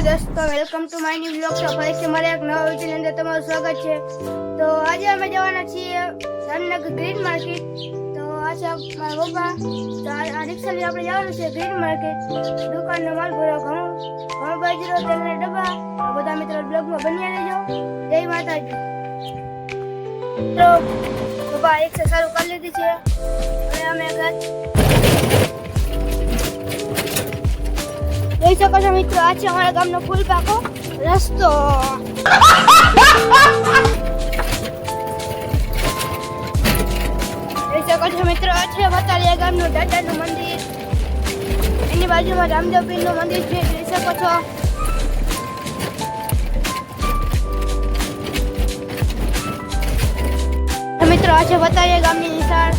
दोस्तों welcome to my new blog तो ફરીથી મારા એક નવા વિડિયોની અંદર તમારું સ્વાગત છે। તો આજે અમે જવાના છીએ જામનગર ગ્રીન માર્કેટ। તો આજે મારા પપ્પા તો આ રિક્ષા લઈને આપણે જવાનું છે ગ્રીન માર્કેટ। દુકાનનો માલ ભરો ઘણો બાજરો તેલના ડબ્બા તો બધા મિત્રો બ્લોગમાં બન્યા રહેજો। જય માતાજી। તો પપ્પા રિક્ષા ચાલુ કરી લીધી છે અને અમે જોઈ શકો છો મિત્રો આ છે અમારા ગામનો ફૂલ પાકો રસ્તો। જોઈ શકો છો મિત્રો આ છે વતાલિયા ગામનું દાદાનું મંદિર, એની બાજુમાં રામદેવ પીરનું મંદિર છે જોઈ શકો છો। મિત્રો આ છે વતાલિયા ગામની નિશાળ।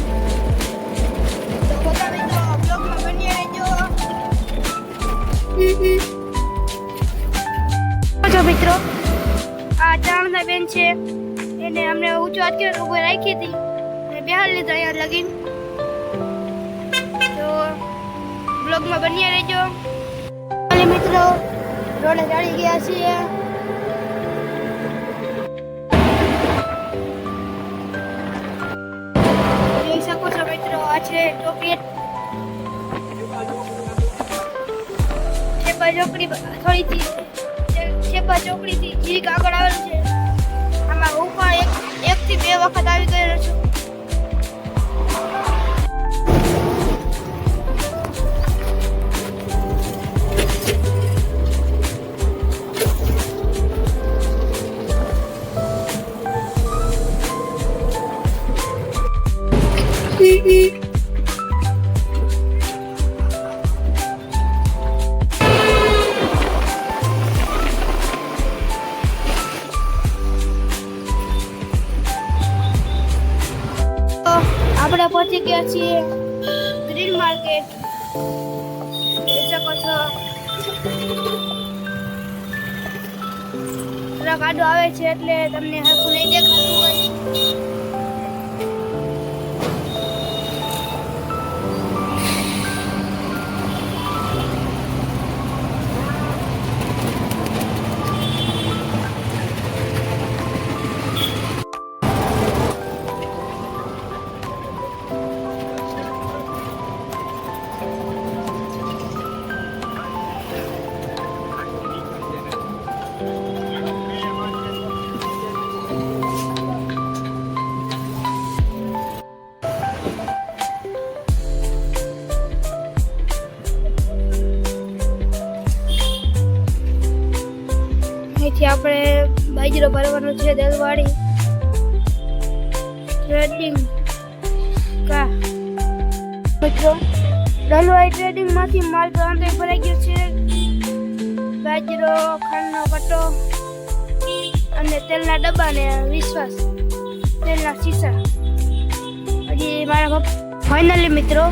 તો બધા મિત્રો બ્લોગમાં બની રહેજો। મિત્રો આ ચામના બેન છે એને અમને ઊંચો અત્યારે ઉભો રાખી હતી અને બેહાડ લીધા અહીંયા લગીન। તો બ્લોગમાં બન્યા રહેજો। અને મિત્રો રોડે ચડી ગયા છીએ। જોઈ શકો છો મિત્રો આ છે ચોકલેટ ચોકડી થોડીથી છેપા ચોકડીથી જીક આગળ આવેલું છે। આમાં હું પણ એક થી બે વખત આવી ગયેલો છું। આપણે પહોંચી ગયા છીએ ગ્રીન માર્કેટ। જોઈ શકો છો ટ્રક આડો આવે છે એટલે તમને હરખું નહીં દેખાતું હોય। અહીંથી આપણે બાજરો ભરવાનો છે દલવાડી ટ્રેડિંગ કા મિત્રો દલવાડી ટ્રેડિંગ માંથી માલ તો અંદર ભરાઈ ગયો છે। બાજરો, ખાંડનો કટ્ટો અને તેલના ડબ્બા ને વિશ્વાસ તેલના શીશા। હજી મારા ફાઇનલી મિત્રો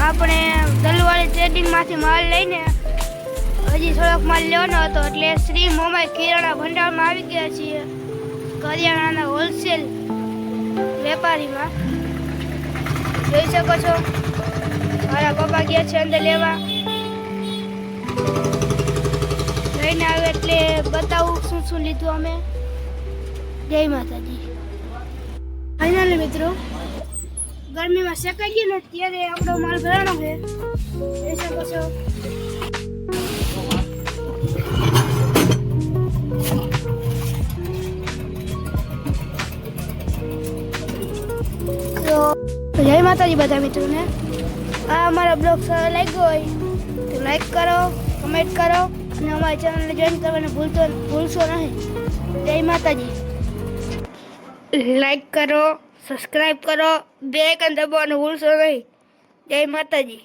આપણે દલવાડી ટ્રેડિંગ માંથી માલ લઈને હજી થોડોક માલ લેવાનો હતો એટલે શ્રી મોમાઈ કિરાણા ભંડારમાં આવી ગયા છીએ કરિયાણાના હોલસેલ વેપારીમાં। જોઈ શકો છો મારા પપ્પા ગયા છે અંદર લેવા। લઈને આવે એટલે બતાવું શું શું લીધું અમે। જય માતાજી। ફાઇનલી મિત્રો ગરમીમાં શેકાઈ ગયું ને ત્યારે આપણો માલ ભરાનો છે જોઈ શકો છો। તો જય માતાજી બધા મિત્રોને। આ અમારા બ્લોગ સારો લાગ્યો હોય તો લાઈક કરો, કમેન્ટ કરો અને અમારી ચેનલને જોઈન કરવાનું ભૂલશો નહીં। જય માતાજી। લાઈક કરો, સબસ્ક્રાઈબ કરો, બેલ આઇકન દબાવવાનું ભૂલશો નહીં। જય માતાજી।